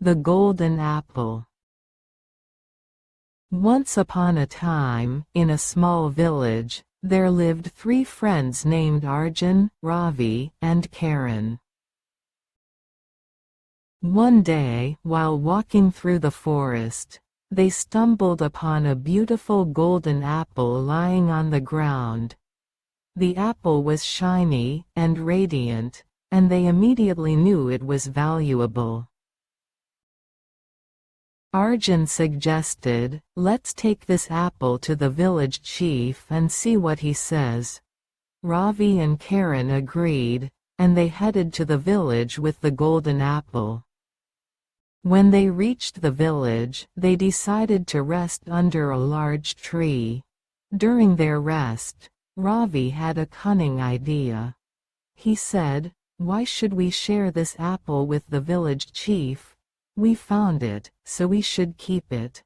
The Golden Apple. Once upon a time, in a small village, there lived 3 friends named Arjun, Ravi, and Karan. One day, while walking through the forest, they stumbled upon a beautiful golden apple lying on the ground. The apple was shiny and radiant, and they immediately knew it was valuable. Arjun suggested, "Let's take this apple to the village chief and see what he says." Ravi and Karan agreed, and they headed to the village with the golden apple. When they reached the village, they decided to rest under a large tree. During their rest, Ravi had a cunning idea. He said, "Why should we share this apple with the village chief? We found it, so we should keep it."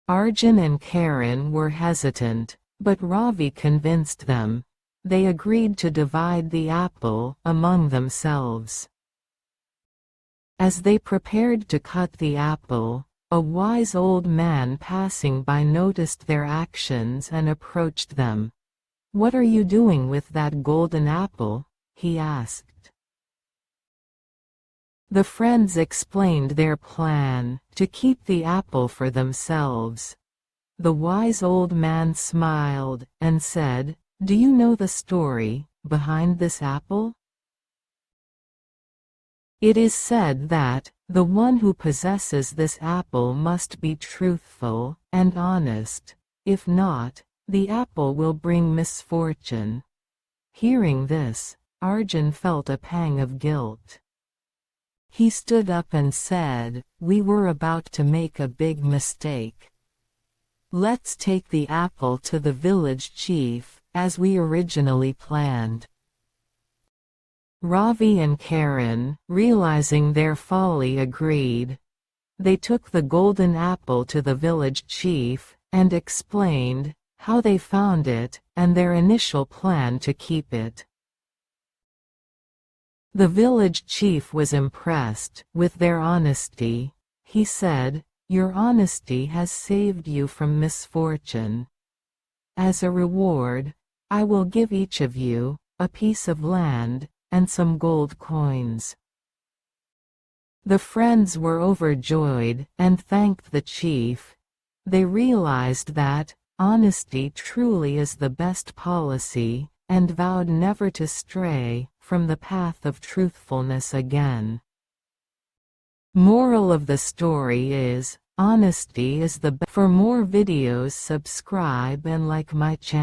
Arjun and Karan were hesitant, but Ravi convinced them. They agreed to divide the apple among themselves. As they prepared to cut the apple, a wise old man passing by noticed their actions and approached them. "What are you doing with that golden apple?" he asked. The friends explained their plan, to keep the apple for themselves. The wise old man smiled, and said, "Do you know the story behind this apple? It is said that, the one who possesses this apple must be truthful and honest. If not, the apple will bring misfortune." Hearing this, Arjun felt a pang of guilt. He stood up and said, "We were about to make a big mistake. Let's take the apple to the village chief, as we originally planned." Ravi and Karan, realizing their folly, agreed. They took the golden apple to the village chief, and explained how they found it, and their initial plan to keep it. The village chief was impressed with their honesty. He said, "Your honesty has saved you from misfortune. As a reward, I will give each of you a piece of land and some gold coins." The friends were overjoyed and thanked the chief. They realized that honesty truly is the best policy, and vowed never to stray from the path of truthfulness again. Moral of the story is, honesty is the best. For more videos, subscribe and like my channel.